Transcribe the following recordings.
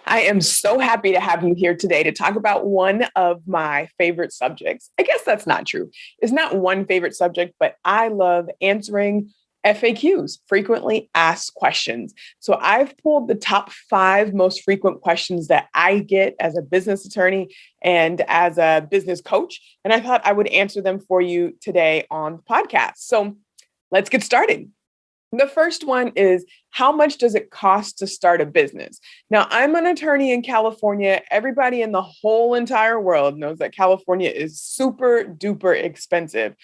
I am so happy to have you here today to talk about one of my favorite subjects. I guess that's not true. It's not one favorite subject, but I love answering FAQs, frequently asked questions. So I've pulled the top 5 most frequent questions that I get as a business attorney and as a business coach. And I thought I would answer them for you today on the podcast. So let's get started. The first one is, how much does it cost to start a business? Now, I'm an attorney in California. Everybody in the whole entire world knows that California is super duper expensive.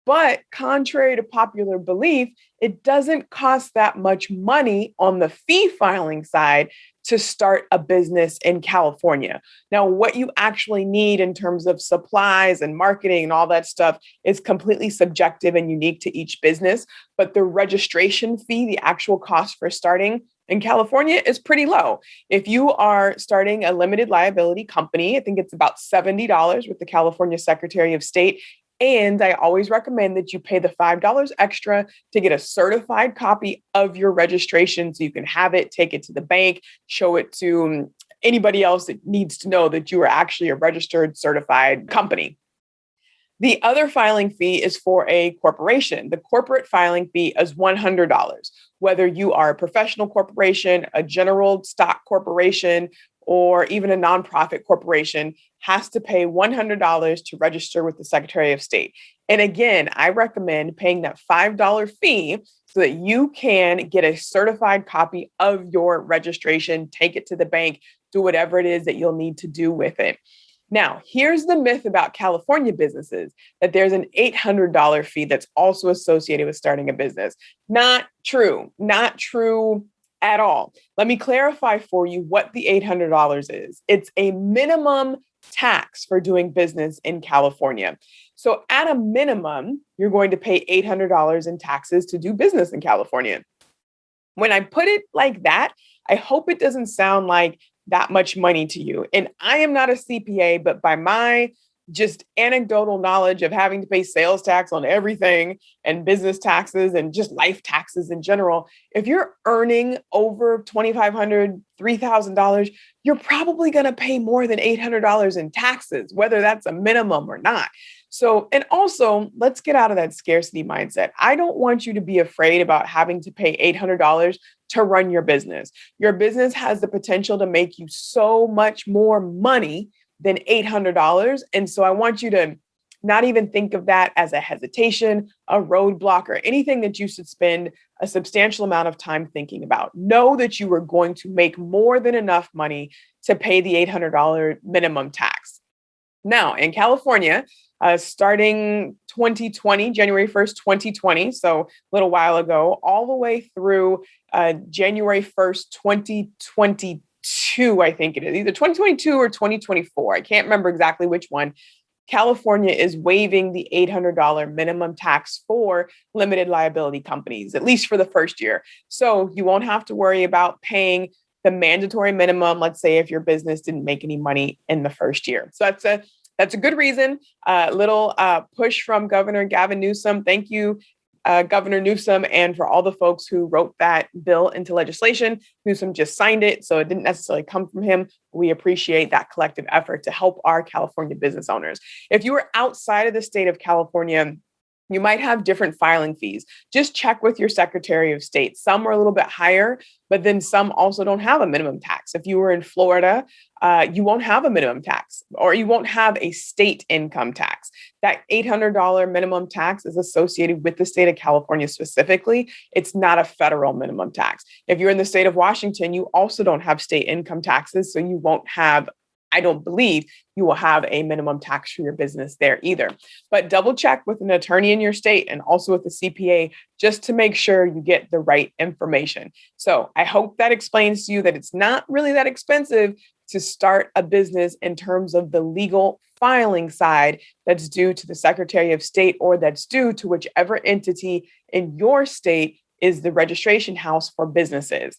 But contrary to popular belief, it doesn't cost that much money on the fee filing side to start a business in California. Now, what you actually need in terms of supplies and marketing and all that stuff is completely subjective and unique to each business. But the registration fee, the actual cost for starting in California, is pretty low. If you are starting a limited liability company, I think it's about $70 with the California Secretary of State. And I always recommend that you pay the $5 extra to get a certified copy of your registration so you can have it, take it to the bank, show it to anybody else that needs to know that you are actually a registered, certified company. The other filing fee is for a corporation. The corporate filing fee is $100. Whether you are a professional corporation, a general stock corporation, or even a nonprofit corporation, has to pay $100 to register with the Secretary of State. And again, I recommend paying that $5 fee so that you can get a certified copy of your registration, take it to the bank, do whatever it is that you'll need to do with it. Now, here's the myth about California businesses, that there's an $800 fee that's also associated with starting a business. Not true. Not true at all. Let me clarify for you what the $800 is. It's a minimum tax for doing business in California. So at a minimum, you're going to pay $800 in taxes to do business in California. When I put it like that, I hope it doesn't sound like that much money to you. And I am not a CPA, but by my just anecdotal knowledge of having to pay sales tax on everything and business taxes and just life taxes in general, if you're earning over $2,500, $3,000, you're probably going to pay more than $800 in taxes, whether that's a minimum or not. So, and also, let's get out of that scarcity mindset. I don't want you to be afraid about having to pay $800 to run your business. Your business has the potential to make you so much more money than $800. And so I want you to not even think of that as a hesitation, a roadblock, or anything that you should spend a substantial amount of time thinking about. Know that you are going to make more than enough money to pay the $800 minimum tax. Now, in California, starting 2020, January 1st, 2020, so a little while ago, all the way through January 1st, 2022, I think it is, either 2022 or 2024. I can't remember exactly which one. California is waiving the $800 minimum tax for limited liability companies, at least for the first year. So you won't have to worry about paying the mandatory minimum, let's say if your business didn't make any money in the first year. So that's a good reason. Little push from Governor Gavin Newsom. Thank you, Governor Newsom, and for all the folks who wrote that bill into legislation. Newsom just signed it, so it didn't necessarily come from him. We appreciate that collective effort to help our California business owners. If you are outside of the state of California, you might have different filing fees. Just check with your Secretary of State. Some are a little bit higher, but then some also don't have a minimum tax. If you were in Florida, you won't have a minimum tax, or you won't have a state income tax. That $800 minimum tax is associated with the state of California specifically. It's not a federal minimum tax. If you're in the state of Washington, you also don't have state income taxes, so you won't have, I don't believe you will have a minimum tax for your business there either. But double check with an attorney in your state and also with the CPA just to make sure you get the right information. So I hope that explains to you that it's not really that expensive to start a business in terms of the legal filing side that's due to the Secretary of State, or that's due to whichever entity in your state is the registration house for businesses.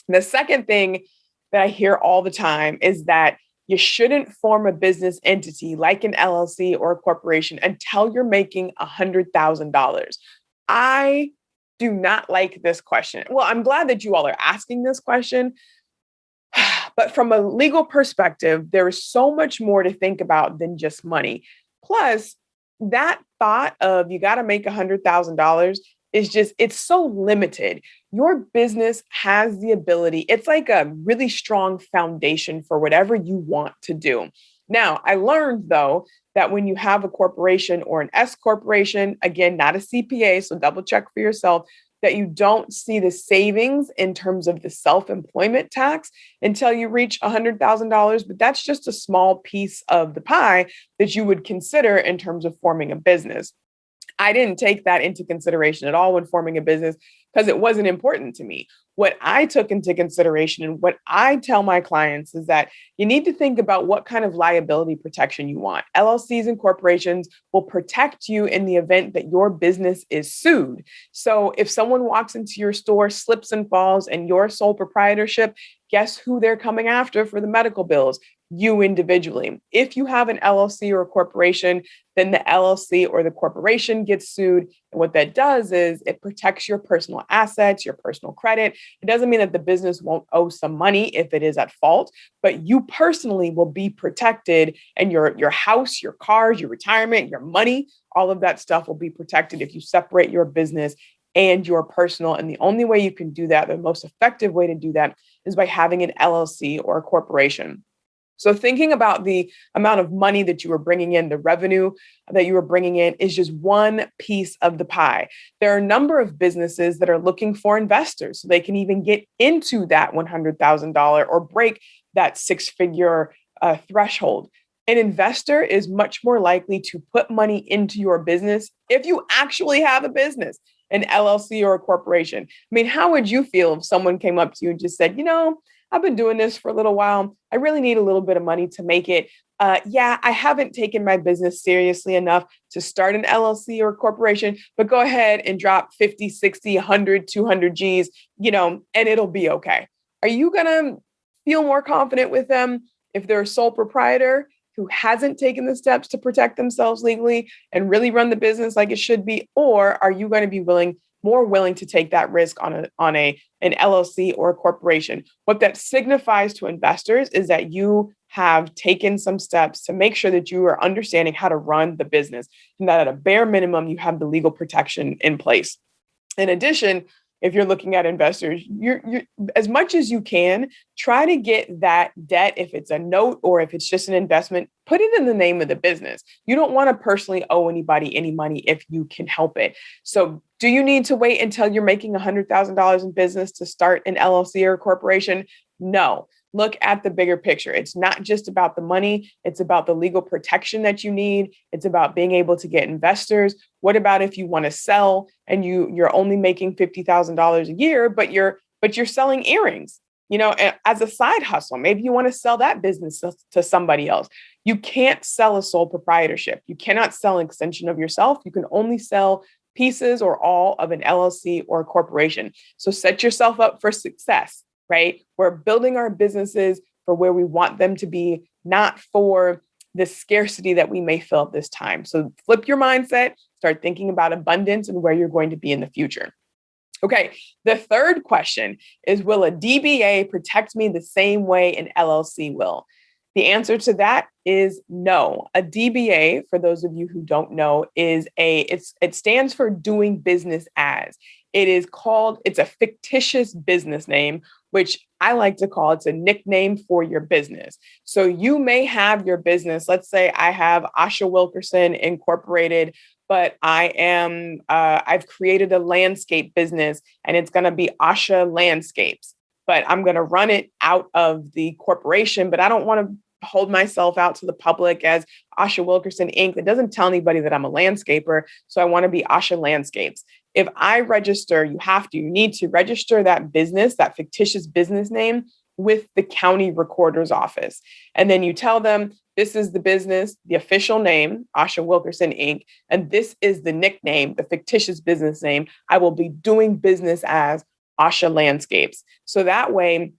The second thing that I hear all the time is that you shouldn't form a business entity like an LLC or a corporation until you're making $100,000. I do not like this question. Well, I'm glad that you all are asking this question, But from a legal perspective, there is so much more to think about than just money. Plus, that thought of you got to make $100,000 is just, it's so limited. Your business has the ability, it's like a really strong foundation for whatever you want to do. Now, I learned though that when you have a corporation or an S corporation, again, not a CPA, so double check for yourself, that you don't see the savings in terms of the self-employment tax until you reach $100,000. But that's just a small piece of the pie that you would consider in terms of forming a business. I didn't take that into consideration at all when forming a business because it wasn't important to me. What I took into consideration and what I tell my clients is that you need to think about what kind of liability protection you want. LLCs and corporations will protect you in the event that your business is sued. So if someone walks into your store, slips and falls, and your sole proprietorship, guess who they're coming after for the medical bills? You individually. If you have an LLC or a corporation, then the LLC or the corporation gets sued. And what that does is it protects your personal assets, your personal credit. It doesn't mean that the business won't owe some money if it is at fault, but you personally will be protected, and your house, your cars, your retirement, your money, all of that stuff will be protected if you separate your business and your personal. And the only way you can do that, the most effective way to do that, is by having an LLC or a corporation. So thinking about the amount of money that you are bringing in, the revenue that you are bringing in is just one piece of the pie. There are a number of businesses that are looking for investors so they can even get into that $100,000 or break that six-figure threshold. An investor is much more likely to put money into your business if you actually have a business, an LLC or a corporation. I mean, how would you feel if someone came up to you and just said, I've been doing this for a little while. I really need a little bit of money to make it. I haven't taken my business seriously enough to start an LLC or a corporation, but go ahead and drop 50, 60, 100, 200 G's, and it'll be okay. Are you going to feel more confident with them if they're a sole proprietor who hasn't taken the steps to protect themselves legally and really run the business like it should be? Or are you going to be more willing to take that risk on an LLC or a corporation? What that signifies to investors is that you have taken some steps to make sure that you are understanding how to run the business, and that at a bare minimum, you have the legal protection in place. In addition, if you're looking at investors, you're as much as you can, try to get that debt, if it's a note or if it's just an investment, put it in the name of the business. You don't want to personally owe anybody any money if you can help it. So do you need to wait until you're making $100,000 in business to start an LLC or a corporation? No. Look at the bigger picture. It's not just about the money. It's about the legal protection that you need. It's about being able to get investors. What about if you want to sell and you're only making $50,000 a year, but you're selling earrings, as a side hustle? Maybe you want to sell that business to somebody else. You can't sell a sole proprietorship. You cannot sell an extension of yourself. You can only sell pieces or all of an LLC or a corporation. So set yourself up for success. Right? We're building our businesses for where we want them to be, not for the scarcity that we may feel at this time. So flip your mindset, start thinking about abundance and where you're going to be in the future. Okay, the third question is, will a DBA protect me the same way an LLC will? The answer to that is no. A DBA, for those of you who don't know, it stands for doing business as. It's a fictitious business name, which I like to call it's a nickname for your business. So you may have your business. Let's say I have Asha Wilkerson Incorporated, but I've created a landscape business and it's going to be Asha Landscapes, but I'm going to run it out of the corporation, but I don't want to hold myself out to the public as Asha Wilkerson Inc. It doesn't tell anybody that I'm a landscaper. So I want to be Asha Landscapes. If I register, you need to register that business, that fictitious business name with the county recorder's office. And then you tell them, this is the business, the official name, Asha Wilkerson Inc. And this is the nickname, the fictitious business name. I will be doing business as Asha Landscapes. So that way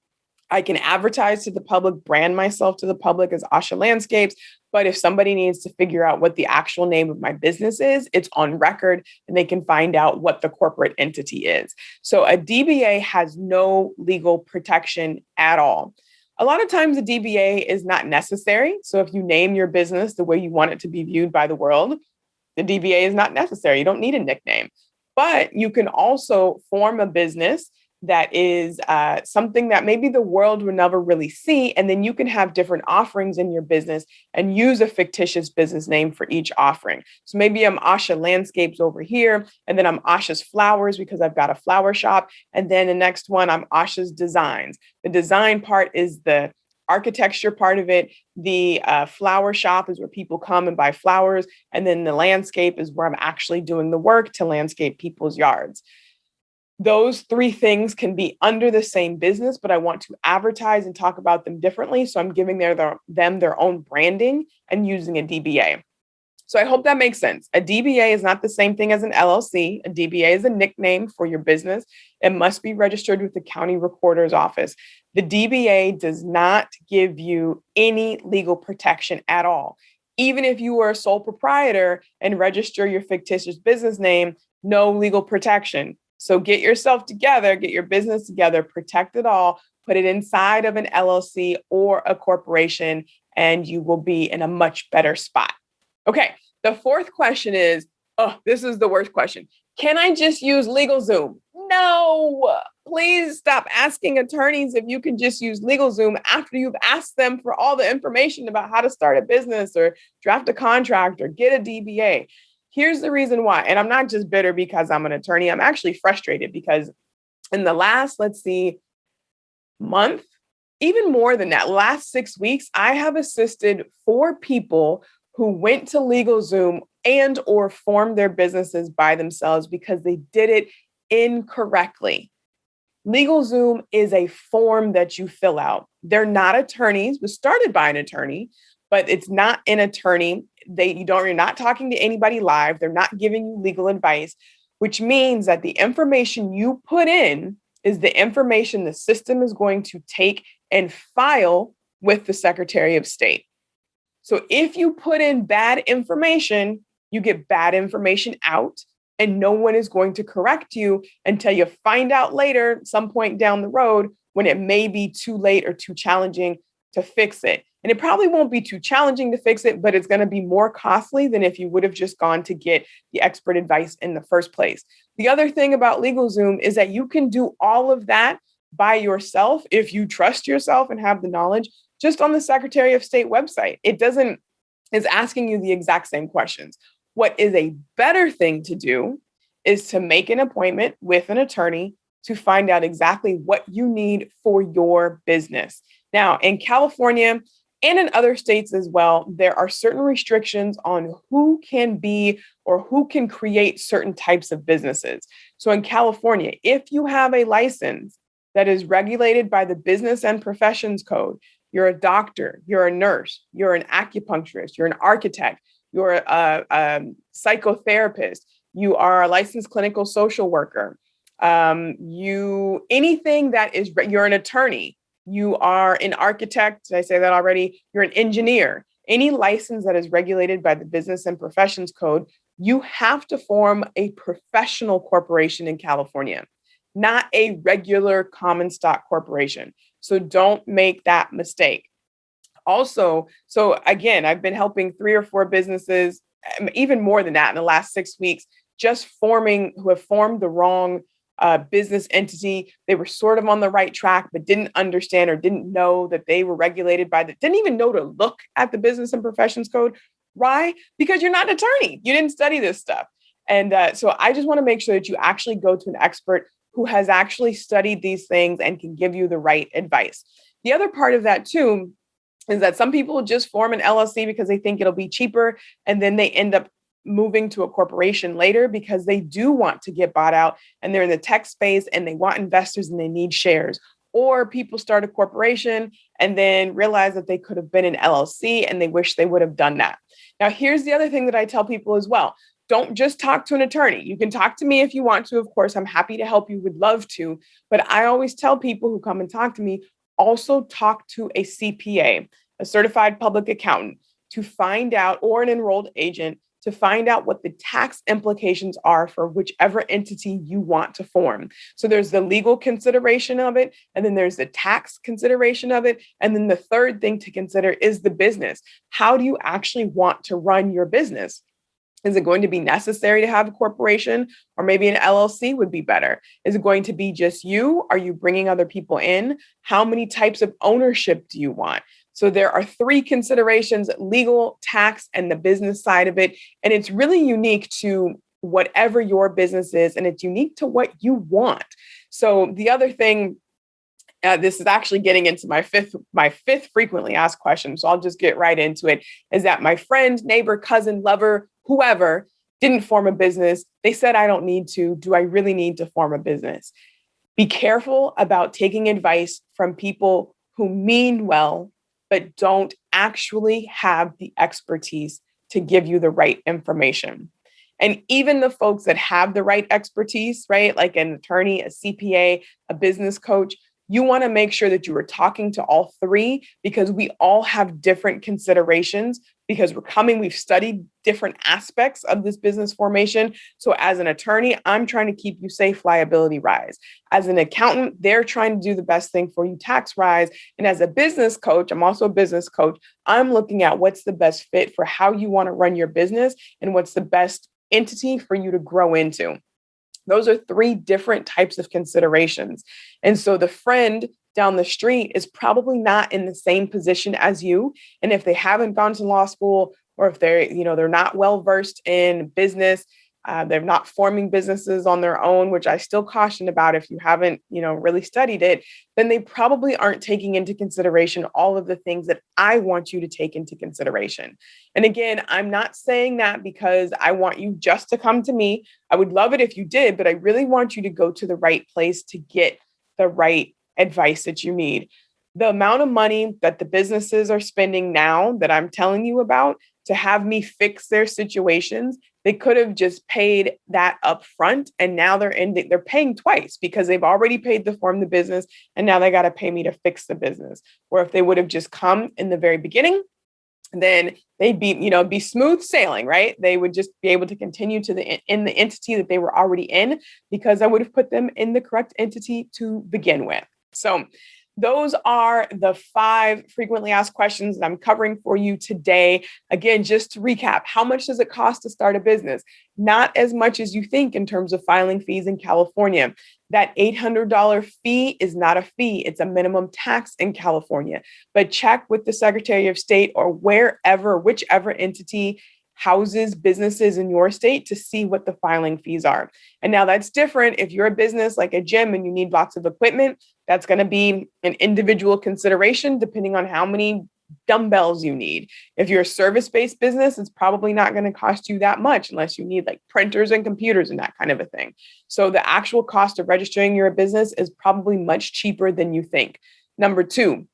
I can advertise to the public, brand myself to the public as Asha Landscapes. But if somebody needs to figure out what the actual name of my business is, it's on record and they can find out what the corporate entity is. So a DBA has no legal protection at all. A lot of times a DBA is not necessary. So if you name your business the way you want it to be viewed by the world, the DBA is not necessary. You don't need a nickname. But you can also form a business that is something that maybe the world would never really see. And then you can have different offerings in your business and use a fictitious business name for each offering. So maybe I'm Asha Landscapes over here, and then I'm Asha's Flowers because I've got a flower shop. And then the next one, I'm Asha's Designs. The design part is the architecture part of it. The flower shop is where people come and buy flowers. And then the landscape is where I'm actually doing the work to landscape people's yards. Those three things can be under the same business, but I want to advertise and talk about them differently. So I'm giving them their own branding and using a DBA. So I hope that makes sense. A DBA is not the same thing as an LLC. A DBA is a nickname for your business. It must be registered with the county recorder's office. The DBA does not give you any legal protection at all. Even if you are a sole proprietor and register your fictitious business name, no legal protection. So get yourself together, get your business together, protect it all, put it inside of an LLC or a corporation, and you will be in a much better spot. Okay, the fourth question is, this is the worst question. Can I just use LegalZoom? No, please stop asking attorneys if you can just use LegalZoom after you've asked them for all the information about how to start a business or draft a contract or get a DBA. Here's the reason why. And I'm not just bitter because I'm an attorney. I'm actually frustrated because in the last, month, even more than that, last 6 weeks, I have assisted 4 people who went to LegalZoom and or formed their businesses by themselves because they did it incorrectly. LegalZoom is a form that you fill out. They're not attorneys. It was started by an attorney, but it's not an attorney. You're not talking to anybody live. They're not giving you legal advice, which means that the information you put in is the information the system is going to take and file with the Secretary of State. So if you put in bad information, you get bad information out, and no one is going to correct you until you find out later, some point down the road, when it may be too late or too challenging to fix it. And it probably won't be too challenging to fix it, but it's going to be more costly than if you would have just gone to get the expert advice in the first place. The other thing about LegalZoom is that you can do all of that by yourself if you trust yourself and have the knowledge just on the Secretary of State website. It's asking you the exact same questions. What is a better thing to do is to make an appointment with an attorney to find out exactly what you need for your business. Now, in California and in other states as well, there are certain restrictions on who can be or who can create certain types of businesses. So in California, if you have a license that is regulated by the Business and Professions Code, you're a doctor, you're a nurse, you're an acupuncturist, you're an architect, you're a psychotherapist, you are a licensed clinical social worker, anything that is, you're an attorney, you are an architect, did I say that already? You're an engineer. Any license that is regulated by the Business and Professions Code, you have to form a professional corporation in California, not a regular common stock corporation. So don't make that mistake. Also, so again, I've been helping 3 or 4 businesses, even more than that in the last 6 weeks, who have formed the wrong business entity. They were sort of on the right track, but didn't understand or didn't know that they were regulated didn't even know to look at the Business and Professions Code. Why? Because you're not an attorney. You didn't study this stuff. And so I just want to make sure that you actually go to an expert who has actually studied these things and can give you the right advice. The other part of that too is that some people just form an LLC because they think it'll be cheaper, and then they end up moving to a corporation later because they do want to get bought out and they're in the tech space and they want investors and they need shares. Or people start a corporation and then realize that they could have been an LLC and they wish they would have done that. Now, here's the other thing that I tell people as well. Don't just talk to an attorney. You can talk to me if you want to. Of course, I'm happy to help you, would love to. But I always tell people who come and talk to me, also talk to a CPA, a certified public accountant, to find out, or an enrolled agent, to find out what the tax implications are for whichever entity you want to form. So there's the legal consideration of it, and then there's the tax consideration of it. And then the third thing to consider is the business. How do you actually want to run your business? Is it going to be necessary to have a corporation, or maybe an LLC would be better? Is it going to be just you? Are you bringing other people in? How many types of ownership do you want? So there are three considerations: legal, tax, and the business side of it. And it's really unique to whatever your business is, and it's unique to what you want. So the other thing, this is actually getting into my fifth frequently asked question, so I'll just get right into it, is that my friend, neighbor, cousin, lover, whoever didn't form a business. They said, I don't need to. Do I really need to form a business? Be careful about taking advice from people who mean well, but don't actually have the expertise to give you the right information. And even the folks that have the right expertise, right, like an attorney, a CPA, a business coach, you want to make sure that you are talking to all three, because we all have different considerations, because we've studied different aspects of this business formation. So as an attorney, I'm trying to keep you safe, liability rise. As an accountant, they're trying to do the best thing for you, tax rise. And as a business coach, I'm also a business coach. I'm looking at what's the best fit for how you want to run your business and what's the best entity for you to grow into. Those are three different types of considerations. And so the friend down the street is probably not in the same position as you. And if they haven't gone to law school, or if they're not well versed in business, they're not forming businesses on their own, which I still caution about if you haven't, really studied it, then they probably aren't taking into consideration all of the things that I want you to take into consideration. And again, I'm not saying that because I want you just to come to me. I would love it if you did, but I really want you to go to the right place to get the right advice that you need. The amount of money that the businesses are spending now that I'm telling you about to have me fix their situations, they could have just paid that up front, and now they're paying twice, because they've already paid to form the business and now they got to pay me to fix the business. Or if they would have just come in the very beginning, then they'd be smooth sailing, right? They would just be able to continue in the entity that they were already in, because I would have put them in the correct entity to begin with. So those are the 5 frequently asked questions that I'm covering for you today. Again, just to recap, how much does it cost to start a business? Not as much as you think in terms of filing fees in California. That $800 fee is not a fee. It's a minimum tax in California. But check with the Secretary of State or whichever entity houses businesses in your state to see what the filing fees are. And now that's different. If you're a business like a gym and you need lots of equipment, that's going to be an individual consideration depending on how many dumbbells you need. If you're a service-based business, it's probably not going to cost you that much unless you need like printers and computers and that kind of a thing. So the actual cost of registering your business is probably much cheaper than you think. Number 2,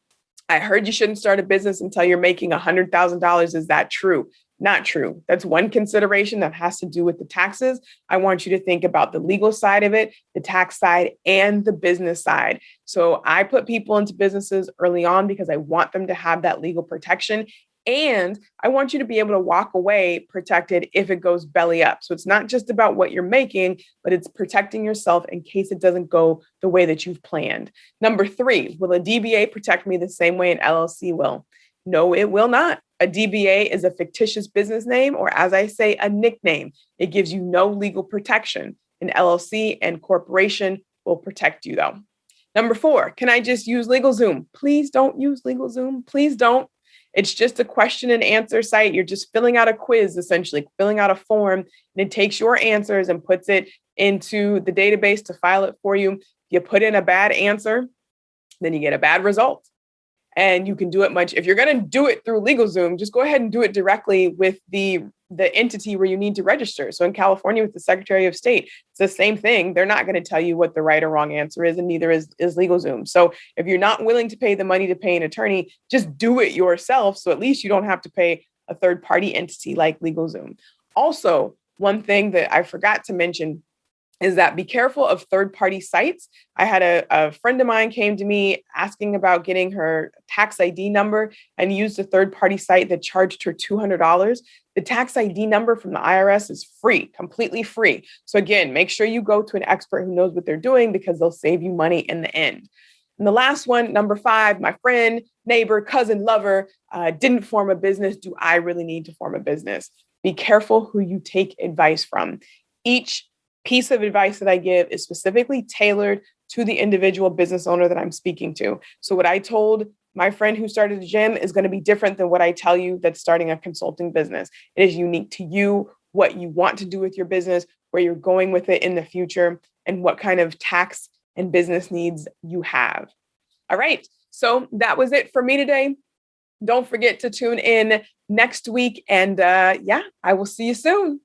I heard you shouldn't start a business until you're making $100,000. Is that true? Not true. That's one consideration that has to do with the taxes. I want you to think about the legal side of it, the tax side, and the business side. So I put people into businesses early on because I want them to have that legal protection. And I want you to be able to walk away protected if it goes belly up. So it's not just about what you're making, but it's protecting yourself in case it doesn't go the way that you've planned. Number 3, will a DBA protect me the same way an LLC will? No, it will not. A DBA is a fictitious business name, or as I say, a nickname. It gives you no legal protection. An LLC and corporation will protect you though. Number 4, can I just use LegalZoom? Please don't use LegalZoom. Please don't. It's just a question and answer site. You're just filling out a quiz, essentially filling out a form, and it takes your answers and puts it into the database to file it for you. You put in a bad answer, then you get a bad result. And you can do it if you're going to do it through LegalZoom, just go ahead and do it directly with the entity where you need to register. So in California with the Secretary of State, it's the same thing. They're not going to tell you what the right or wrong answer is, and neither is LegalZoom. So if you're not willing to pay the money to pay an attorney, just do it yourself. So at least you don't have to pay a third-party entity like LegalZoom. Also, one thing that I forgot to mention is that be careful of third-party sites. I had a friend of mine came to me asking about getting her tax ID number and used a third-party site that charged her $200. The tax ID number from the IRS is free, completely free. So again, make sure you go to an expert who knows what they're doing because they'll save you money in the end. And the last one, number 5, my friend, neighbor, cousin, lover didn't form a business. Do I really need to form a business? Be careful who you take advice from. Each piece of advice that I give is specifically tailored to the individual business owner that I'm speaking to. So what I told my friend who started a gym is going to be different than what I tell you that's starting a consulting business. It is unique to you, what you want to do with your business, where you're going with it in the future, and what kind of tax and business needs you have. All right. So that was it for me today. Don't forget to tune in next week. And I will see you soon.